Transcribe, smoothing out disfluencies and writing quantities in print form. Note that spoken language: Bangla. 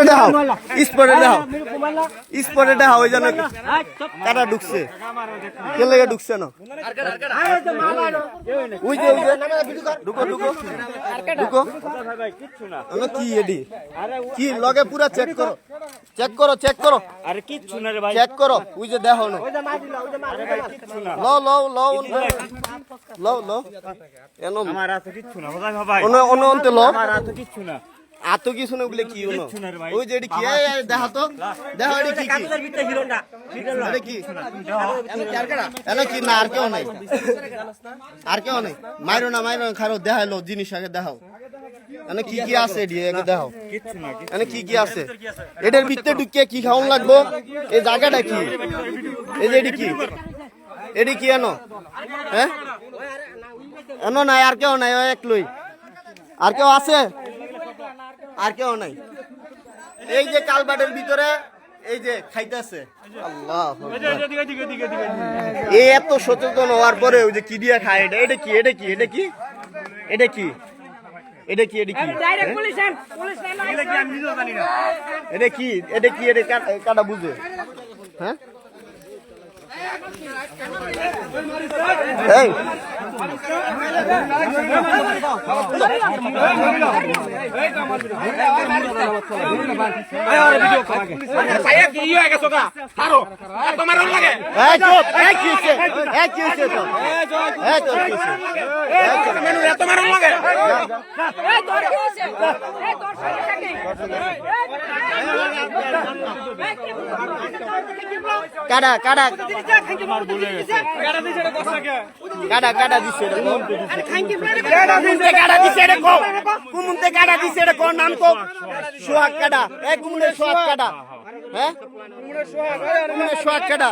দেখাও স্পটে দেখাও ওই জন্য কাটা ঢুকছে কে লেগে ঢুকছে না ওই যে ঢুকো ঢুকো ঢুকো কি এডি কি লগে পুরা চেক করো চেক করো আরে কিচ্ছু না রে ভাই চেক করো ওই যে দেখো না লও লও লও লও লও এনো আমার হাতে কিচ্ছু না ভাই অন্য অন্তে লও আমার হাতে কিচ্ছু না আতো কিছু না বলে কি হলো ওই যে এডি কি দেখা তো দেখো এডি কি কি এটা কি এনে কি না আর কেউ নাই মাইরো না খারো দেখাইলো জিনিস আগে দেখাও এনে কি কি আছে এডি আগে দেখাও কিচ্ছু না এনে কি কি আছে এটার ভিতরে ঢুকিয়ে কি খাওন লাগবো এই জায়গাটা কি এই যে এডি কি এনো হ্যাঁ এনো নাই আর কেউ নাই এক লই আর কেউ আছে আর কেউ নাই এই যে কালবাটের ভিতরে এই যে খাইতেছে আল্লাহ এই এত সচেতন হওয়ার পরে ওই যে কি দিয়ে খায় এটা কি কাটা বুঝে হ্যাঁ এই কাটা কাটা কাটা দিছে কুমুন্তে কাটা দিছে এটা কোন নাম কো সোহাগ কাটা এই কুমুনের সোহাগ কাটা হ্যাঁ কুমুনের সোহাগ কাটা